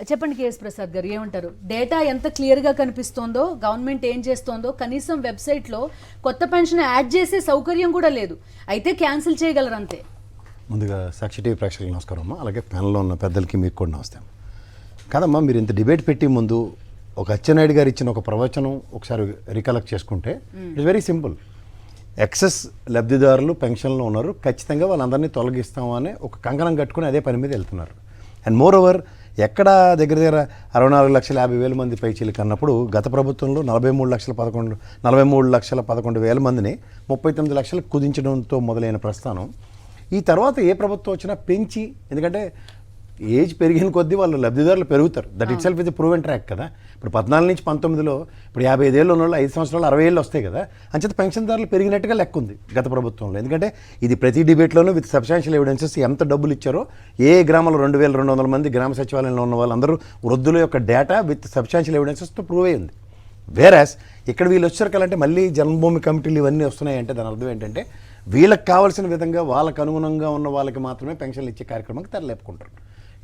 చెప్పండి కేఎస్ ప్రసాద్ గారు, ఏమంటారు? డేటా ఎంత క్లియర్గా కనిపిస్తోందో, గవర్నమెంట్ ఏం చేస్తోందో, కనీసం వెబ్సైట్లో కొత్త పెన్షన్ యాడ్ చేసే సౌకర్యం కూడా లేదు, అయితే క్యాన్సిల్ చేయగలరు అంతే. ముందుగా సాక్షి టీవీ ప్రేక్షకులకు నమస్కారం అమ్మా, అలాగే ప్యానల్లో ఉన్న పెద్దలకి మీకు కూడా నమస్తే. కాదమ్మా, మీరు ఇంత డిబేట్ పెట్టి ముందు ఒక అచ్చెన్నాయుడు గారు ఇచ్చిన ఒక ప్రవచనం ఒకసారి రికలెక్ట్ చేసుకుంటే ఇట్స్ వెరీ సింపుల్. ఎక్సెస్ లబ్ధిదారులు పెన్షన్లో ఉన్నారు, ఖచ్చితంగా వాళ్ళందరినీ తొలగిస్తాము అని ఒక కంకణం కట్టుకుని అదే పని మీద వెళ్తున్నారు. అండ్ మోర్ ఓవర్ ఎక్కడ దగ్గర 64,50,000 మంది పైచీలకి అన్నప్పుడు గత ప్రభుత్వంలో 43,11,000 మందిని 39 లక్షలకు కుదించడంతో మొదలైన ప్రస్థానం ఈ తర్వాత ఏ ప్రభుత్వం వచ్చినా పెంచి, ఎందుకంటే ఏజ్ పెరిగిన కొద్దీ వాళ్ళు లబ్ధిదారులు పెరుగుతారు. దట్ ఇట్ సెల్ఫ్ ఇది ప్రూవెన్ ట్రాక్ కదా. ఇప్పుడు 14 నుంచి 19లో ఇప్పుడు 55 ఏళ్ళు ఉన్న వాళ్ళు 5 సంవత్సరాలు 60 ఏళ్ళు వస్తాయి కదా. అంచేత పెన్షన్దారులు పెరిగినట్టుగా లెక్క ఉంది గత ప్రభుత్వంలో. ఎందుకంటే ఇది ప్రతి డిబేట్లోనూ విత్ సబ్స్టాన్షియల్ ఎవిడెన్సెస్ ఎంత డబ్బులు ఇచ్చారో, ఏ గ్రామంలో 2,200 మంది గ్రామ సచివాలయంలో ఉన్న వాళ్ళందరూ వృద్ధుల యొక్క డేటా విత్ సబ్స్టాన్షియల్ ఎవిడెన్సెస్తో ప్రూవ్ అయింది. వేరాస్ ఇక్కడ వీళ్ళు వచ్చారంటే మళ్ళీ జన్మభూమి కమిటీలు ఇవన్నీ వస్తున్నాయంటే దాని అర్థం ఏంటంటే వీళ్ళకి కావాల్సిన విధంగా వాళ్ళకు అనుగుణంగా ఉన్న వాళ్ళకి మాత్రమే పెన్షన్లు ఇచ్చే కార్యక్రమానికి తెరలేపుకుంటారు.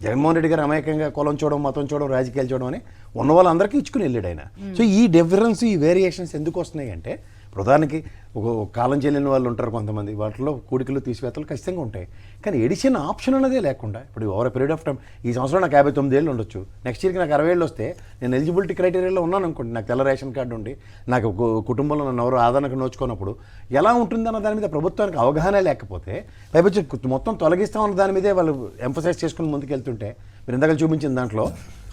జగన్మోహన్ రెడ్డి గారు అమాయకంగా కులం చూడడం, మతం చూడడం, రాజకీయాలు చూడడం అని ఉన్న వాళ్ళందరికీ ఇచ్చుకుని వెళ్ళాడు ఆయన. సో ఈ డిఫరెన్స్, ఈ వేరియేషన్స్ ఎందుకు వస్తున్నాయి అంటే, ప్రధానికి ఒక కాలం చెల్లిన వాళ్ళు ఉంటారు కొంతమంది, వాటిలో కూడికలు తీసివేతలు ఖచ్చితంగా ఉంటాయి. కానీ ఎడిషన్ ఆప్షన్ అన్నదే లేకుండా ఇప్పుడు ఓవర్ పీరియడ్ ఆఫ్ టైం ఈ సంవత్సరం నాకు 59 ఏళ్ళు ఉండొచ్చు, నెక్స్ట్ ఇయర్కి నాకు 60 ఏళ్ళు వస్తే నేను ఎలిజిబిలిటీ క్రైటీరియాలో ఉన్నాను అనుకోండి, నాకు తెల్ల రేషన్ కార్డు ఉండి నాకు కుటుంబంలో నన్ను ఎవరు ఆదరణకు నోచుకున్నప్పుడు ఎలా ఉంటుందన్న దాని మీద ప్రభుత్వానికి అవగాహన లేకపోతే, పైపచ్చి మొత్తం తొలగిస్తామన్న దాని మీదే వాళ్ళు ఎంఫసైజ్ చేసుకుని ముందుకెళ్తుంటే, మీరు ఇందాక చూపించిన దాంట్లో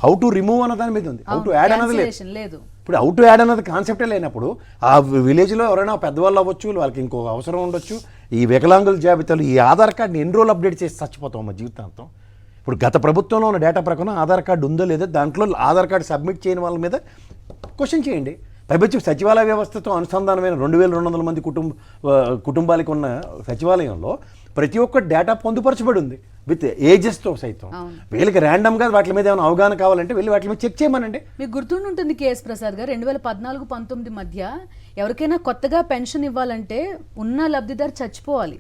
హౌ టు రిమూవ్ అన్న దాని మీద ఉంది, హౌ టు యాడ్ అన్నది లేదు. ఇప్పుడు హౌ టు యాడ్ అన్నది కాన్సెప్టే లేనప్పుడు ఆ విలేజ్లో ఎవరైనా పెద్దవాళ్ళు అవ్వచ్చు, వాళ్ళకి ఇంకో అవసరం ఉండొచ్చు, ఈ వికలాంగుల జాబితాలు ఈ ఆధార్ కార్డుని ఎన్ని రోజులు అప్డేట్ చేసి చచ్చిపోతాం మా జీవితాంతం. ఇప్పుడు గత ప్రభుత్వంలో ఉన్న డేటా ప్రకారం ఆధార్ కార్డు ఉందో లేదో, దాంట్లో ఆధార్ కార్డు సబ్మిట్ చేయని వాళ్ళ మీద క్వశ్చన్ చేయండి. పైపచ్చి సచివాలయ వ్యవస్థతో అనుసంధానమైన 2,200 మంది కుటుంబాలకు ఉన్న సచివాలయంలో ప్రతి ఒక్క డేటా పొందుపరచబడి ఉంది విత్ ఏజెస్తో సైతం. వీళ్ళకి ర్యాండమ్గా వాటి మీద ఏమైనా అవగాహన కావాలంటే వెళ్ళి వాటి మీద చెక్ చేయమనండి. మీకు గుర్తుండి ఉంటుంది కేఎస్ ప్రసాద్ గారు, 2014-19 మధ్య ఎవరికైనా కొత్తగా పెన్షన్ ఇవ్వాలంటే ఉన్న లబ్ధిదారు చచ్చిపోవాలి,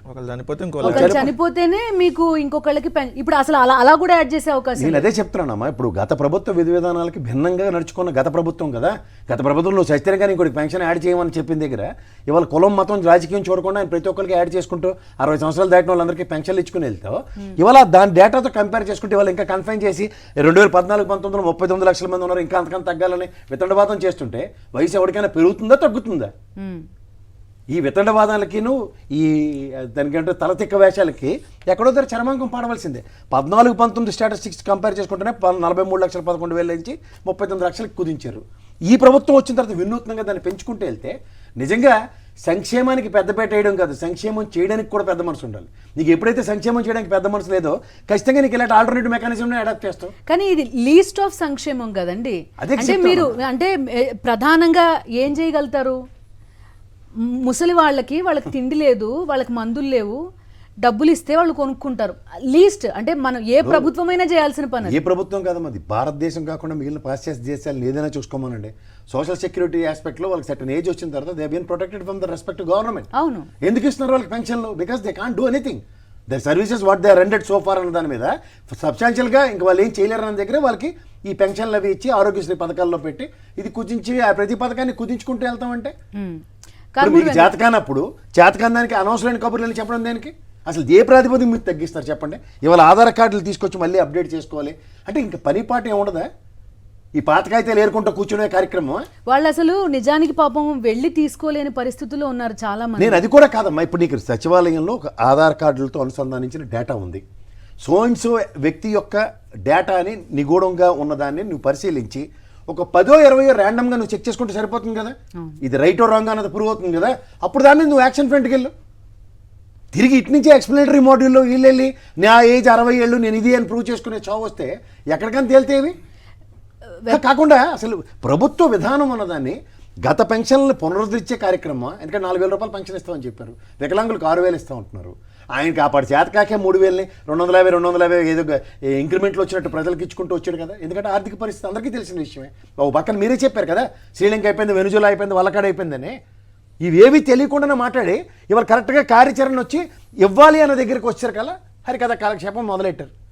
ఒకరు చనిపోతేనే మీకు ఇంకొకళ్ళకి ఇప్పుడు అసలు అలా కూడా యాడ్ చేసే అవకాశం. నేను అదే చెప్తున్నానమ్మా, ఇప్పుడు గత ప్రభుత్వ విధి విధానాలకి భిన్నంగా నడుచుకున్న గత ప్రభుత్వం కదా. గత ప్రభుత్వంలో సత్యంగా ఇంకోటి పెన్షన్ యాడ్ చేయమని చెప్పిన దగ్గర ఇవాళ కులం, మతం, రాజకీయం చూడకుండా ఆయన ప్రతి ఒక్కరికి యాడ్ చేసుకుంటూ 60 సంవత్సరాలు దాటిన వాళ్ళందరికీ పెన్షన్లు ఇచ్చుకుని వెళ్తావు. ఇవాళ దాని డేటాతో కంపేర్ చేసుకుంటే వాళ్ళు ఇంకా కన్ఫైన్ చేసి 2014-19లో 39 లక్షల మంది ఉన్నారు, ఇంకా అంతకంత తగ్గాలని వితండవాదం చేస్తుంటే వయసు ఎవరికైనా పెరుగుతుందా తగ్గుతుందా? ఈ వితండవాదాలకిను ఈ దానికంటే తలతిక్క వేషాలకి ఎక్కడో దగ్గర చరమాంకం పాడవలసిందే. 14-19 స్టాటిస్టిక్స్ కంపేర్ చేసుకుంటేనే 43,11,000 నుంచి 39 లక్షలకు కుదించారు. ఈ ప్రభుత్వం వచ్చిన తర్వాత వినూత్నంగా దాన్ని పెంచుకుంటూ వెళ్తే నిజంగా సంక్షేమానికి పెద్దపేట వేయడం కాదు, సంక్షేమం చేయడానికి కూడా పెద్ద మనసు ఉండాలి. నీకు ఎప్పుడైతే సంక్షేమం చేయడానికి పెద్ద మనసు లేదో ఖచ్చితంగా నీకు ఇలాంటి ఆల్టర్నేటివ్ మెకానిజం అడాప్ట్ చేస్తావు. కానీ ఇది లీస్ట్ ఆఫ్ సంక్షేమం కదండి. అంటే మీరు అంటే ప్రధానంగా ఏం చేయగలుగుతారు? ముసలి వాళ్ళకి తిండి లేదు, వాళ్ళకి మందులు లేవు, డబ్బులు ఇస్తే వాళ్ళు కొనుక్కుంటారు. లీస్ట్ అంటే మనం ఏ ప్రభుత్వమైనా చేయాల్సిన పని. ఏ ప్రభుత్వం కాదమ్మా, అది భారతదేశం కాకుండా మిగిలిన పాశ్చాత్య దేశాలు ఏదైనా చూసుకోమనండి. సోషల్ సెక్యూరిటీ ఆస్పెక్ట్లో వాళ్ళకి సర్టన్ ఏజ్ వచ్చిన తర్వాత they been protected from the respect government. అవును. ఎందుకు ఇస్తున్నారు వాళ్ళకి పెన్షన్లు? Because they can't do anything. The services what they are rendered so far అన్న దాని మీద సబ్స్టాన్షియల్గా ఇంకా వాళ్ళు ఏం చేయలేరు అన్న దగ్గర వాళ్ళకి ఈ పెన్షన్లు అవి ఇచ్చి ఆరోగ్యశ్రీ పథకాల్లో పెట్టి ఇది కుదించి ఆ ప్రతి పథకాన్ని కుదించుకుంటూ వెళ్తామంటే మీకు చేతకానప్పుడు చేతకాని దానికి అనవసరమైన కబుర్లు చెప్పడం దేనికి? అసలు ఏ ప్రాతిపదిక మీరు తగ్గిస్తారు చెప్పండి? ఇవాళ ఆధార్ కార్డులు తీసుకొచ్చి మళ్ళీ అప్డేట్ చేసుకోవాలి అంటే ఇంకా పనిపాటు ఏముండదా? ఈ పాతకైతే ఏరుకుంటూ కూర్చునే కార్యక్రమం. వాళ్ళు అసలు నిజానికి పాపం వెళ్ళి తీసుకోలేని పరిస్థితుల్లో ఉన్నారు చాలా మంది. నేను అది కూడా కాదమ్మా, ఇప్పుడు నీకు సచివాలయంలో ఒక ఆధార్ కార్డులతో అనుసంధానించిన డేటా ఉంది. సో అండ్ సో వ్యక్తి యొక్క డేటాని నిగూఢంగా ఉన్నదాన్ని నువ్వు పరిశీలించి ఒక 10-20 ర్యాండమ్గా నువ్వు చెక్ చేసుకుంటే సరిపోతుంది కదా. ఇది రైటో రాంగ్ అన్నది ప్రూవ్ అవుతుంది కదా. అప్పుడు దాన్ని నువ్వు యాక్షన్ ఫ్రంట్కి వెళ్ళు. తిరిగి ఇటు నుంచి ఎక్స్ప్లెనేటరీ మాడ్యూల్లో వీళ్ళు వెళ్ళి నా ఏజ్ 60 ఏళ్ళు నేను ఇది అని ప్రూవ్ చేసుకునే చావు వస్తే ఎక్కడికైనా తేలితేవి కాకుండా అసలు ప్రభుత్వ విధానం అన్నదాన్ని గత పెన్షన్లు పునరుద్ధరించే కార్యక్రమం. ఎందుకంటే 4,000 రూపాయలు పెన్షన్ ఇస్తామని చెప్పారు, వికలాంగులకు 6,000 ఇస్తూ ఉంటున్నారు. ఆయనకి ఆపాడు చేతకాకే 3,000ని 250 ఏదో ఇంక్రిమెంట్లు వచ్చినట్టు ప్రజలకు ఇచ్చుకుంటూ వచ్చాడు కదా. ఎందుకంటే ఆర్థిక పరిస్థితి అందరికీ తెలిసిన విషయమే. ఒక పక్కన మీరే చెప్పారు కదా, శ్రీలంక అయిపోయింది, వెనుజులా అయిపోయింది, వల్లకాడ అయిపోయిందని. ఇవేవి తెలియకుండానే మాట్లాడి ఇవాళ కరెక్ట్గా కార్యాచరణ వచ్చి ఇవ్వాలి అన్న దగ్గరికి వచ్చారు కదా, హరికథ కాలక్షేపం మొదలెట్టారు.